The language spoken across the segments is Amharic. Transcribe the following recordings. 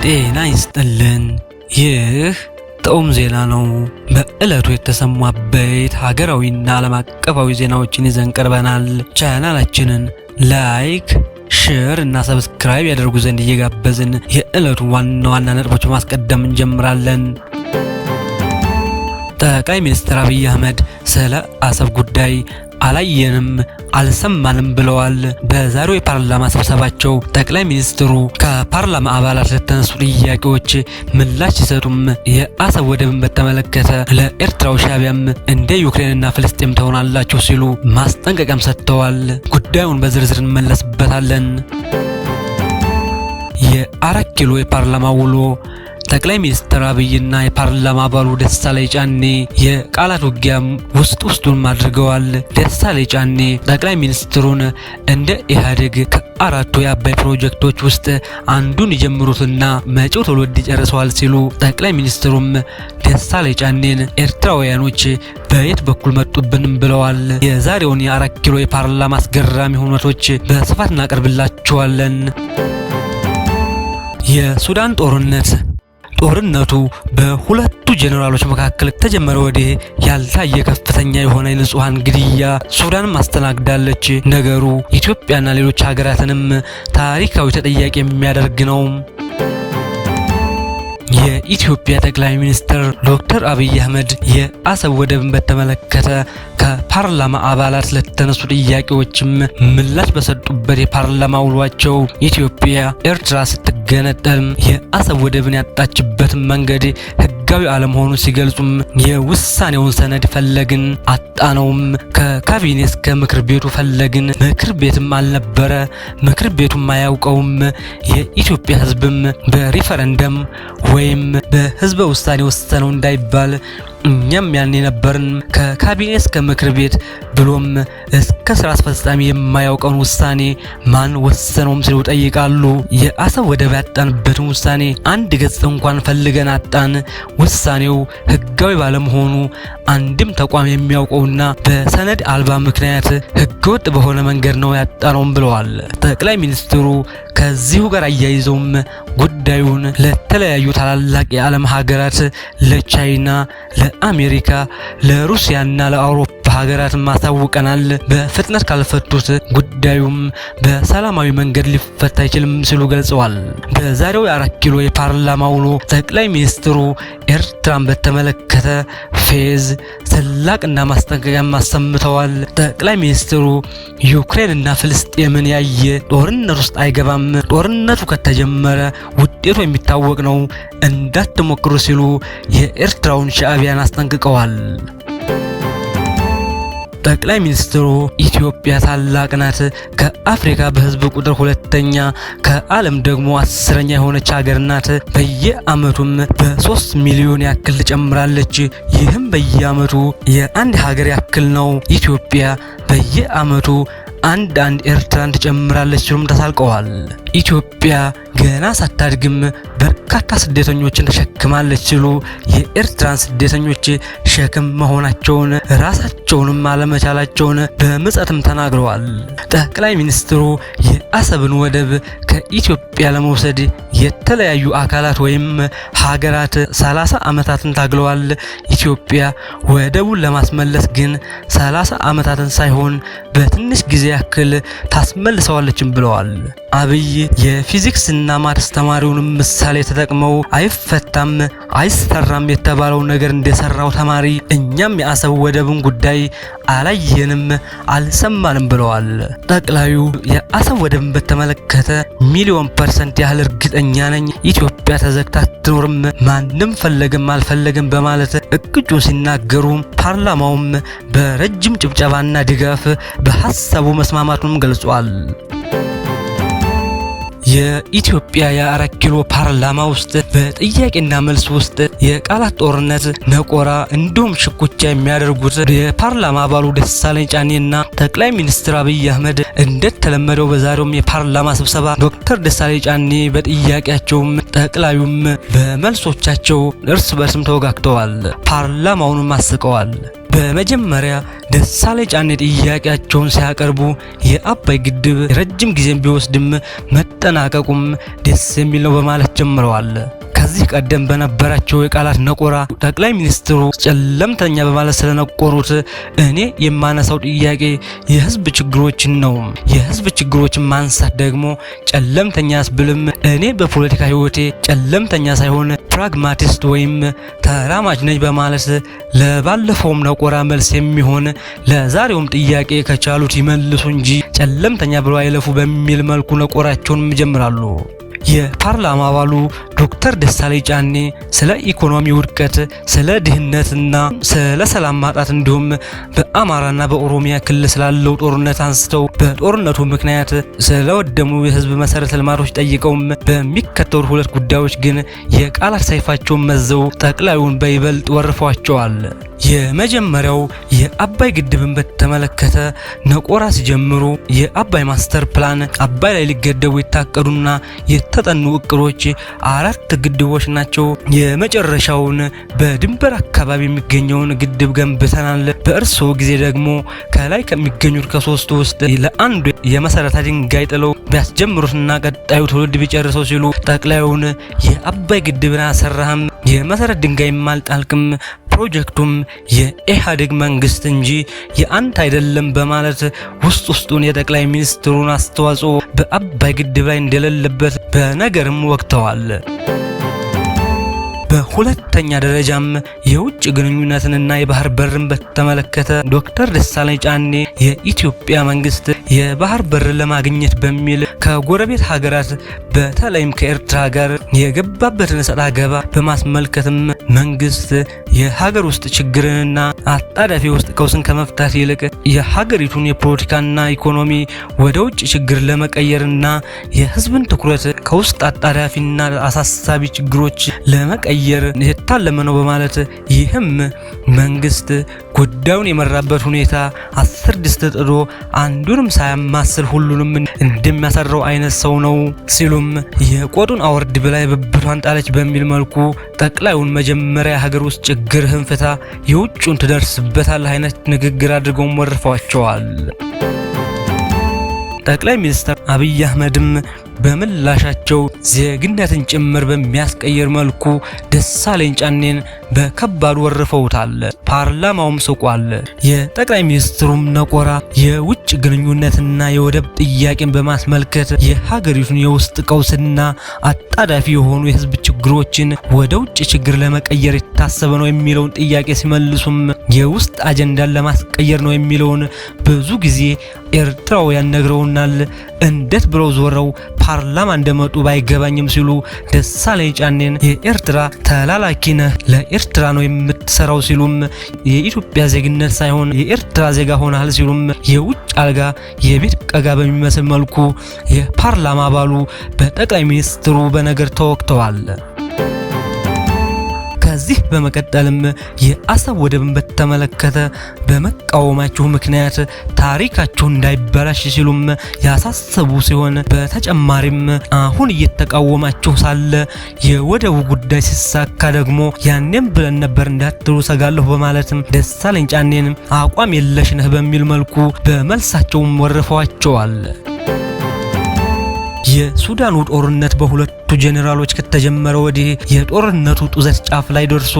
ጤና ይስጥልን። ይህ ጣዕም ዜና ነው። በዕለቱ የተሰሙ አበይት ሀገራዊና ዓለም አቀፋዊ ዜናዎችን ይዘን ቀርበናል። ቻናላችንን ላይክ፣ ሼር እና ሰብስክራይብ ያደርጉ ዘንድ እየጋበዝን የዕለቱ ዋና ዋና ነጥቦች ማስቀደም እንጀምራለን። ጠቅላይ ሚኒስትር አብይ አህመድ ስለ አሰብ ጉዳይ አላየንም አልሰማንም ብለዋል። በዛሬው የፓርላማ ስብሰባቸው ጠቅላይ ሚኒስትሩ ከፓርላማ አባላት ለተነሱ ጥያቄዎች ምላሽ ሲሰጡም የአሰብ ወደብን በተመለከተ ለኤርትራው ሻዕቢያም እንደ ዩክሬንና ፍልስጤም ትሆናላችሁ ሲሉ ማስጠንቀቂያም ሰጥተዋል። ጉዳዩን በዝርዝር እንመለስበታለን። የአራት ኪሎ የፓርላማ ውሎ ጠቅላይ ሚኒስትር አብይና የፓርላማ አባሉ ደሳለኝ ጫኔ የቃላት ውጊያም ውስጡን አድርገዋል። ደሳለኝ ጫኔ ጠቅላይ ሚኒስትሩን እንደ ኢህአዴግ ከአራቱ የአባይ ፕሮጀክቶች ውስጥ አንዱን ይጀምሩትና መጪው ትውልድ ይጨርሰዋል ሲሉ፣ ጠቅላይ ሚኒስትሩም ደሳለኝ ጫኔን ኤርትራውያኖች በየት በኩል መጡብንም ብለዋል። የዛሬውን የአራት ኪሎ የፓርላማ አስገራሚ ሁነቶች በስፋት እናቀርብላችኋለን። የሱዳን ጦርነቱ በሁለቱ ጄኔራሎች መካከል ተጀመረ ወዲህ ያልታየ ከፍተኛ የሆነ የንጹሃን ግድያ ሱዳንም አስተናግዳለች። ነገሩ ኢትዮጵያና ሌሎች ሀገራትንም ታሪካዊ ተጠያቂ የሚያደርግ ነው። የኢትዮጵያ ጠቅላይ ሚኒስትር ዶክተር አብይ አህመድ የአሰብ ወደብን በተመለከተ ከፓርላማ አባላት ለተነሱ ጥያቄዎችም ምላሽ በሰጡበት የፓርላማ ውሏቸው ኢትዮጵያ ኤርትራ ስትገነጠል የአሰብ ወደብን ያጣችበትን መንገድ ሕጋዊ አለመሆኑን ሲገልጹም የውሳኔውን ሰነድ ፈለግን አጣነውም፣ ከካቢኔ እስከ ምክር ቤቱ ፈለግን፣ ምክር ቤትም አልነበረ፣ ምክር ቤቱም አያውቀውም፣ የኢትዮጵያ ሕዝብም በሪፈረንደም ወይም በህዝበ ውሳኔ ወሰነው እንዳይባል እኛም ያን የነበርን ከካቢኔ እስከ ምክር ቤት ብሎም እስከ ስራ አስፈጻሚ የማያውቀውን ውሳኔ ማን ወሰነውም ሲሉ ጠይቃሉ። የአሰብ ወደብ ያጣንበትን ውሳኔ አንድ ገጽ እንኳን ፈልገን አጣን። ውሳኔው ህጋዊ ባለመሆኑ አንድም ተቋም የሚያውቀውና በሰነድ አልባ ምክንያት ህገወጥ በሆነ መንገድ ነው ያጣነውም ብለዋል። ጠቅላይ ሚኒስትሩ ከዚሁ ጋር አያይዘውም ጉዳዩን ለተለያዩ ታላላቅ የዓለም ሀገራት ለቻይና፣ ለአሜሪካ፣ ለሩሲያና ለአውሮፓ ሀገራት ማሳውቀናል። በፍጥነት ካልፈቱት ጉዳዩም በሰላማዊ መንገድ ሊፈታ አይችልም ሲሉ ገልጸዋል። በዛሬው የአራት ኪሎ የፓርላማ ውሎ ጠቅላይ ሚኒስትሩ ኤርትራን በተመለከተ ፌዝ ስላቅና ማስጠንቀቂያ አሰምተዋል። ጠቅላይ ሚኒስትሩ ዩክሬንና ፍልስጤምን ያየ ጦርነት ውስጥ አይገባም፣ ጦርነቱ ከተጀመረ ውጤቱ የሚታወቅ ነው፣ እንዳትሞክሩ ሲሉ የኤርትራውን ሻዕቢያን አስጠንቅቀዋል። ጠቅላይ ሚኒስትሩ ኢትዮጵያ ታላቅ ናት፣ ከአፍሪካ በህዝብ ቁጥር ሁለተኛ ከዓለም ደግሞ 10ኛ የሆነች ሀገር ናት። በየአመቱም በ3 ሚሊዮን ያክል ትጨምራለች። ይህም በየአመቱ የአንድ ሀገር ያክል ነው። ኢትዮጵያ በየአመቱ አንድ ኤርትራን ትጨምራለች ሲሉም ተሳልቀዋል። ኢትዮጵያ ገና ሳታድግም በርካታ ስደተኞችን ተሸክማለች ሲሉ የኤርትራን ስደተኞች ሸክም መሆናቸውን ራሳቸውንም አለመቻላቸውን በምጸትም ተናግረዋል። ጠቅላይ ሚኒስትሩ የአሰብን ወደብ ከኢትዮጵያ ለመውሰድ የተለያዩ አካላት ወይም ሀገራት 30 ዓመታትን ታግለዋል። ኢትዮጵያ ወደቡን ለማስመለስ ግን 30 ዓመታትን ሳይሆን በትንሽ ጊዜ ያክል ታስመልሰዋለችም ብለዋል። አብይ የፊዚክስ እና ማትስ ተማሪውንም ምሳሌ ተጠቅመው አይፈታም አይሰራም የተባለው ነገር እንደሰራው ተማሪ እኛም የአሰብ ወደብን ጉዳይ አላየንም አልሰማንም ብለዋል። ጠቅላዩ የአሰብ ወደብን በተመለከተ ሚሊዮን% ያህል እርግጠኛ ነኝ ኢትዮጵያ ተዘግታ አትኖርም፣ ማንም ፈለገም አልፈለገም በማለት እቅጩ ሲናገሩ፣ ፓርላማውም በረጅም ጭብጨባና ድጋፍ በሐሳቡ መስማማቱንም ገልጿል። የኢትዮጵያ የአራት ኪሎ ፓርላማ ውስጥ በጥያቄና መልስ ውስጥ የቃላት ጦርነት ነቆራ እንዲሁም ሽኩቻ የሚያደርጉት የፓርላማ አባሉ ደሳለኝ ጫኔና ጠቅላይ ሚኒስትር አብይ አህመድ እንደተለመደው በዛሬውም የፓርላማ ስብሰባ ዶክተር ደሳለኝ ጫኔ በጥያቄያቸውም ጠቅላዩም በመልሶቻቸው እርስ በርስም ተወጋግተዋል። ፓርላማውንም አስቀዋል። በመጀመሪያ ደሳለኝ ጫኔ ጥያቄያቸውን ሲያቀርቡ የአባይ ግድብ ረጅም ጊዜ ቢወስድም መጠናቀቁም ደስ የሚል ነው በማለት ጀምረዋል። ከዚህ ቀደም በነበራቸው የቃላት ነቆራ ጠቅላይ ሚኒስትሩ ጨለምተኛ በማለት ስለነቆሩት እኔ የማነሳው ጥያቄ የህዝብ ችግሮችን ነው። የህዝብ ችግሮችን ማንሳት ደግሞ ጨለምተኛ ያስብልም። እኔ በፖለቲካ ህይወቴ ጨለምተኛ ሳይሆን ፕራግማቲስት ወይም ተራማጅ ነኝ በማለት ለባለፈውም ነቆራ መልስ የሚሆን ለዛሬውም ጥያቄ ከቻሉት ይመልሱ እንጂ ጨለምተኛ ብለው አይለፉ በሚል መልኩ ነቆራቸውን ይጀምራሉ። የፓርላማ አባሉ ዶክተር ደሳለኝ ጫኔ ስለ ኢኮኖሚ ውድቀት፣ ስለ ድህነትና ስለ ሰላም ማጣት እንዲሁም በአማራና በኦሮሚያ ክልል ስላለው ጦርነት አንስተው በጦርነቱ ምክንያት ስለወደሙ የህዝብ መሰረተ ልማቶች ጠይቀውም በሚከተሉ ሁለት ጉዳዮች ግን የቃላት ሰይፋቸውን መዘው ጠቅላዩን በይበልጥ ወርፈዋቸዋል። የመጀመሪያው የአባይ ግድብን በተመለከተ ነቆራ ሲጀምሩ የአባይ ማስተር ፕላን አባይ ላይ ሊገደቡ የታቀዱና የተጠኑ እቅዶች 4 ግድቦች ናቸው። የመጨረሻውን በድንበር አካባቢ የሚገኘውን ግድብ ገንብተናል። በእርስዎ ጊዜ ደግሞ ከላይ ከሚገኙት ከሶስቱ ውስጥ ለአንዱ የመሰረተ ድንጋይ ጥለው ቢያስጀምሩትና ቀጣዩ ትውልድ ቢጨርሰው ሲሉ ጠቅላዩን የአባይ ግድብን አሰራህም የመሰረት ድንጋይም አልጣልክም ፕሮጀክቱም የኢህአዴግ መንግስት እንጂ የአንተ አይደለም በማለት ውስጡን የጠቅላይ ሚኒስትሩን አስተዋጽኦ በአባይ ግድብ ላይ እንደሌለበት በነገርም ወቅተዋል። በሁለተኛ ደረጃም የውጭ ግንኙነትንና የባህር በርን በተመለከተ ዶክተር ደሳለኝ ጫኔ የኢትዮጵያ መንግስት የባህር በር ለማግኘት በሚል ከጎረቤት ሀገራት በተለይም ከኤርትራ ጋር የገባበትን ሰጣ ገባ በማስመልከትም መንግስት የሀገር ውስጥ ችግርንና አጣዳፊ ውስጥ ቀውስን ከመፍታት ይልቅ የሀገሪቱን የፖለቲካና ኢኮኖሚ ወደ ውጭ ችግር ለመቀየርና የህዝብን ትኩረት ከውስጥ አጣዳፊና አሳሳቢ ችግሮች ለመቀየር የታለመ ነው በማለት ይህም መንግስት ጉዳዩን የመራበት ሁኔታ 10 ድስት ጥዶ አንዱንም ሳያማስል ሁሉንም እንደሚያሰራው አይነት ሰው ነው ሲሉም የቆጡን አወርድ ብላ የብብቷን ጣለች በሚል መልኩ ጠቅላዩን መጀመሪያ ሀገር ውስጥ ችግርህን ፍታ የውጭውን ትደርስበታል አይነት ንግግር አድርገው ወርፈዋቸዋል። ጠቅላይ ሚኒስትር አብይ አህመድም በምላሻቸው ዜግነትን ጭምር በሚያስቀይር መልኩ ደሳለኝ ጫኔን በከባድ ወርፈውታል። ፓርላማውም ስቋል። የጠቅላይ ሚኒስትሩም ነቆራ የውጭ ግንኙነትና የወደብ ጥያቄን በማስመልከት የሀገሪቱን የውስጥ ቀውስና አጣዳፊ የሆኑ የህዝብ ችግሮችን ወደ ውጭ ችግር ለመቀየር የታሰበ ነው የሚለውን ጥያቄ ሲመልሱም የውስጥ አጀንዳን ለማስቀየር ነው የሚለውን ብዙ ጊዜ ኤርትራውያን ነግረውናል። እንዴት ብለው ዞረው ፓርላማ እንደመጡ ባይገባኝም ሲሉ ደሳለኝ ጫኔን የኤርትራ ተላላኪ ነህ፣ ለኤርትራ ነው የምትሰራው ሲሉም የኢትዮጵያ ዜግነት ሳይሆን የኤርትራ ዜጋ ሆናል ሲሉም የውጭ አልጋ የቤት ቀጋ በሚመስል መልኩ የፓርላማ አባሉ በጠቅላይ ሚኒስትሩ በነገር ተወክተዋል። ከዚህ በመቀጠልም የአሰብ ወደብን በተመለከተ በመቃወማችሁ ምክንያት ታሪካችሁ እንዳይበላሽ ሲሉም ያሳሰቡ ሲሆን በተጨማሪም አሁን እየተቃወማችሁ ሳለ የወደቡ ጉዳይ ሲሳካ ደግሞ ያኔም ብለን ነበር እንዳትሉ ሰጋለሁ በማለትም ደሳለኝ ጫኔን አቋም የለሽ ነህ በሚል መልኩ በመልሳቸውም ወርፈዋቸዋል። የሱዳኑ ጦርነት በሁለቱ ጄኔራሎች ከተጀመረ ወዲህ የጦርነቱ ጡዘት ጫፍ ላይ ደርሶ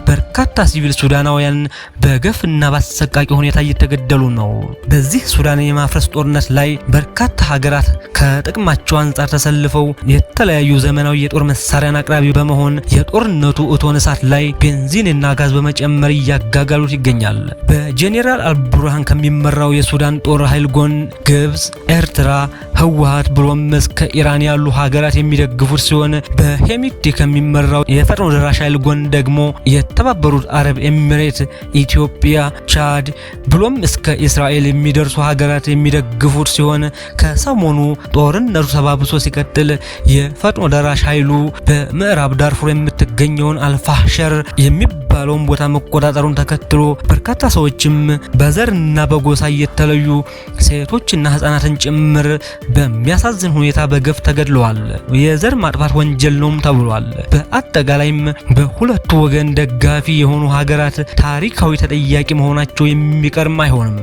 በርካታ ሲቪል ሱዳናውያን በገፍና በአሰቃቂ ሁኔታ እየተገደሉ ነው። በዚህ ሱዳንን የማፍረስ ጦርነት ላይ በርካታ ሀገራት ከጥቅማቸው አንጻር ተሰልፈው የተለያዩ ዘመናዊ የጦር መሳሪያን አቅራቢ በመሆን የጦርነቱ እቶን እሳት ላይ ቤንዚንና ጋዝ በመጨመር እያጋጋሉት ይገኛል። በጄኔራል አልቡርሃን ከሚመራው የሱዳን ጦር ኃይል ጎን ግብጽ፣ ኤርትራ፣ ህወሓት ብሎም እስከ ኢራን ያሉ ሀገራት የሚደግፉት ሲሆን በሄሚቲ ከሚመራው የፈጥኖ ደራሽ ኃይል ጎን ደግሞ የተባበሩት አረብ ኤሚሬት፣ ኢትዮጵያ፣ ቻድ ብሎም እስከ እስራኤል የሚደርሱ ሀገራት የሚደግፉት ሲሆን ከሰሞኑ ጦርነቱ ተባብሶ ሲቀጥል የፈጥኖ ደራሽ ኃይሉ በምዕራብ ዳርፉር የምትገኘውን አልፋህሸር የሚባለውን ቦታ መቆጣጠሩን ተከትሎ በርካታ ሰዎችም በዘርና በጎሳ እየተለዩ ሴቶችና ህፃናትን ጭምር በሚያሳዝን ሁኔታ በገፍ ተገድለዋል። የዘር ማጥፋት ወንጀል ነውም ተብሏል። በአጠቃላይም በሁለቱ ወገን ደጋፊ የሆኑ ሀገራት ታሪካዊ ተጠያቂ መሆናቸው የሚቀርም አይሆንም።